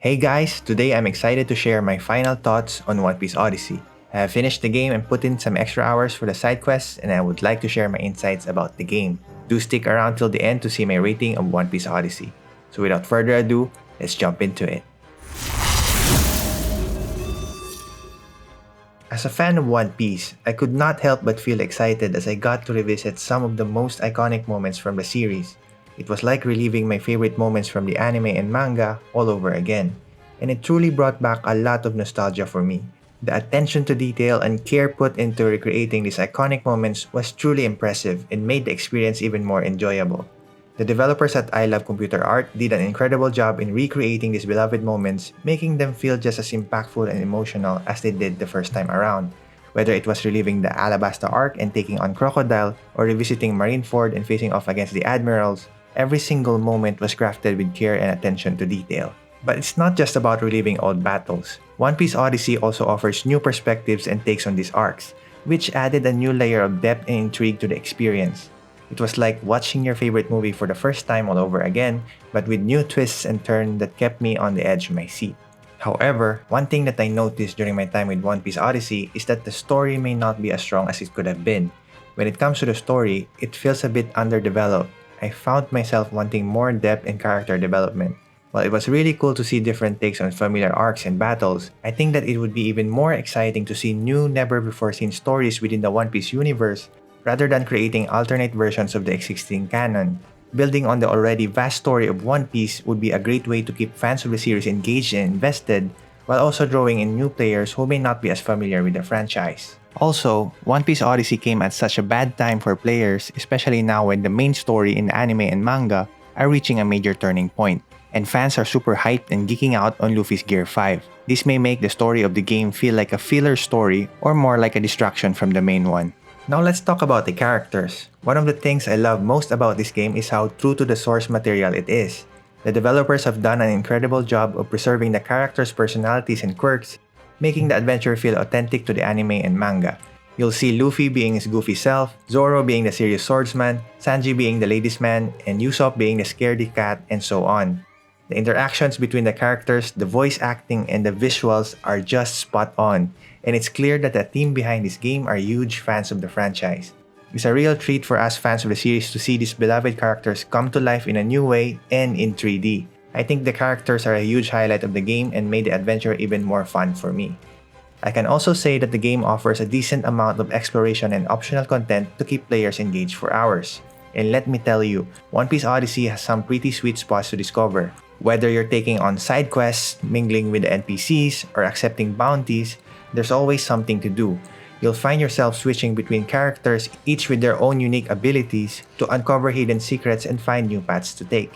Hey guys, today I'm excited to share my final thoughts on One Piece Odyssey. I have finished the game and put in some extra hours for the side quests, and I would like to share my insights about the game. Do stick around till the end to see my rating of One Piece Odyssey. So without further ado, let's jump into it. As a fan of One Piece, I could not help but feel excited as I got to revisit some of the most iconic moments from the series. It was like reliving my favorite moments from the anime and manga all over again, and it truly brought back a lot of nostalgia for me. The attention to detail and care put into recreating these iconic moments was truly impressive and made the experience even more enjoyable. The developers at I Love Computer Art did an incredible job in recreating these beloved moments, making them feel just as impactful and emotional as they did the first time around. Whether it was reliving the Alabasta arc and taking on Crocodile, or revisiting Marineford and facing off against the Admirals, every single moment was crafted with care and attention to detail. But it's not just about reliving old battles. One Piece Odyssey also offers new perspectives and takes on these arcs, which added a new layer of depth and intrigue to the experience. It was like watching your favorite movie for the first time all over again, but with new twists and turns that kept me on the edge of my seat. However, one thing that I noticed during my time with One Piece Odyssey is that the story may not be as strong as it could have been. When it comes to the story, it feels a bit underdeveloped. I found myself wanting more depth and character development. While it was really cool to see different takes on familiar arcs and battles, I think that it would be even more exciting to see new, never-before-seen stories within the One Piece universe rather than creating alternate versions of the existing canon. Building on the already vast story of One Piece would be a great way to keep fans of the series engaged and invested, while also drawing in new players who may not be as familiar with the franchise. Also, One Piece Odyssey came at such a bad time for players, especially now when the main story in anime and manga are reaching a major turning point, and fans are super hyped and geeking out on Luffy's Gear 5. This may make the story of the game feel like a filler story or more like a distraction from the main one. Now let's talk about the characters. One of the things I love most about this game is how true to the source material it is. The developers have done an incredible job of preserving the characters' personalities and quirks, making the adventure feel authentic to the anime and manga. You'll see Luffy being his goofy self, Zoro being the serious swordsman, Sanji being the ladies' man, and Usopp being the scaredy cat, and so on. The interactions between the characters, the voice acting, and the visuals are just spot on, and it's clear that the team behind this game are huge fans of the franchise. It's a real treat for us fans of the series to see these beloved characters come to life in a new way and in 3D. I think the characters are a huge highlight of the game and made the adventure even more fun for me. I can also say that the game offers a decent amount of exploration and optional content to keep players engaged for hours. And let me tell you, One Piece Odyssey has some pretty sweet spots to discover. Whether you're taking on side quests, mingling with the NPCs, or accepting bounties, there's always something to do. You'll find yourself switching between characters, each with their own unique abilities, to uncover hidden secrets and find new paths to take.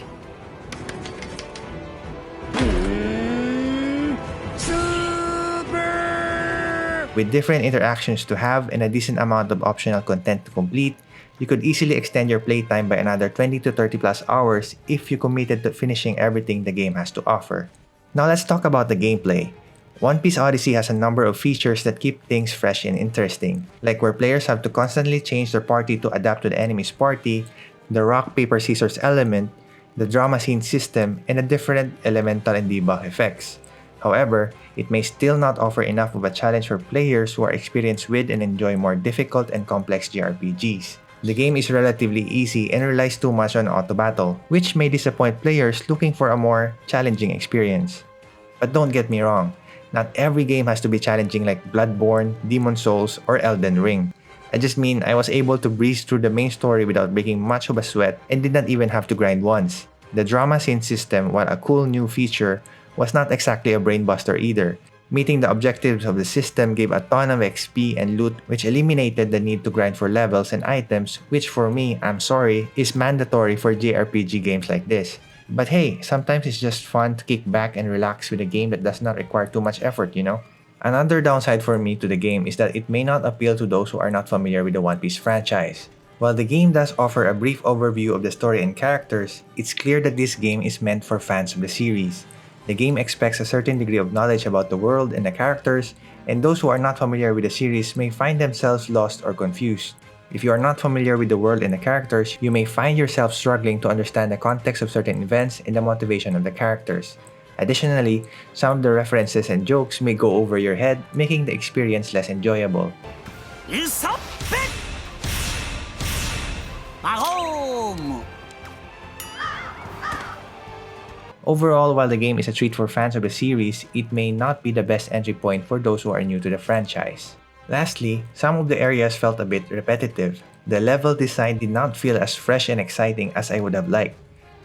With different interactions to have and a decent amount of optional content to complete, you could easily extend your playtime by another 20 to 30 plus hours if you committed to finishing everything the game has to offer. Now let's talk about the gameplay. One Piece Odyssey has a number of features that keep things fresh and interesting, like where players have to constantly change their party to adapt to the enemy's party, the rock, paper, scissors element, the drama scene system, and the different elemental and debuff effects. However, it may still not offer enough of a challenge for players who are experienced with and enjoy more difficult and complex JRPGs. The game is relatively easy and relies too much on auto-battle, which may disappoint players looking for a more challenging experience. But don't get me wrong, not every game has to be challenging like Bloodborne, Demon's Souls, or Elden Ring. I just mean I was able to breeze through the main story without breaking much of a sweat and did not even have to grind once. The drama scene system, while a cool new feature, was not exactly a brainbuster either. Meeting the objectives of the system gave a ton of XP and loot, which eliminated the need to grind for levels and items, which for me, I'm sorry, is mandatory for JRPG games like this. But hey, sometimes it's just fun to kick back and relax with a game that does not require too much effort, you know? Another downside for me to the game is that it may not appeal to those who are not familiar with the One Piece franchise. While the game does offer a brief overview of the story and characters, it's clear that this game is meant for fans of the series. The game expects a certain degree of knowledge about the world and the characters, and those who are not familiar with the series may find themselves lost or confused. If you are not familiar with the world and the characters, you may find yourself struggling to understand the context of certain events and the motivation of the characters. Additionally, some of the references and jokes may go over your head, making the experience less enjoyable. Overall, while the game is a treat for fans of the series, it may not be the best entry point for those who are new to the franchise. Lastly, some of the areas felt a bit repetitive. The level design did not feel as fresh and exciting as I would have liked.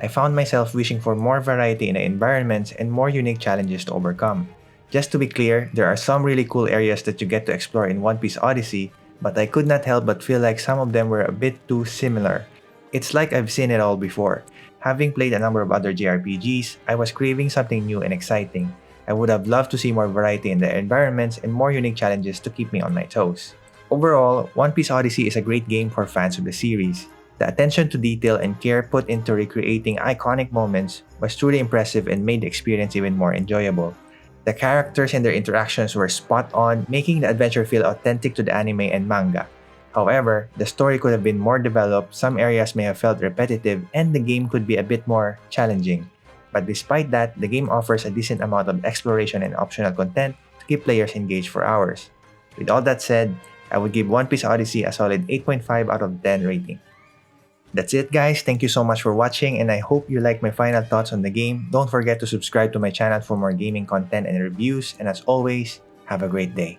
I found myself wishing for more variety in the environments and more unique challenges to overcome. Just to be clear, there are some really cool areas that you get to explore in One Piece Odyssey, but I could not help but feel like some of them were a bit too similar. It's like I've seen it all before. Having played a number of other JRPGs, I was craving something new and exciting. I would have loved to see more variety in the environments and more unique challenges to keep me on my toes. Overall, One Piece Odyssey is a great game for fans of the series. The attention to detail and care put into recreating iconic moments was truly impressive and made the experience even more enjoyable. The characters and their interactions were spot on, making the adventure feel authentic to the anime and manga. However, the story could have been more developed, some areas may have felt repetitive, and the game could be a bit more challenging. But despite that, the game offers a decent amount of exploration and optional content to keep players engaged for hours. With all that said, I would give One Piece Odyssey a solid 8.5 out of 10 rating. That's it guys, thank you so much for watching and I hope you like my final thoughts on the game. Don't forget to subscribe to my channel for more gaming content and reviews, and as always, have a great day.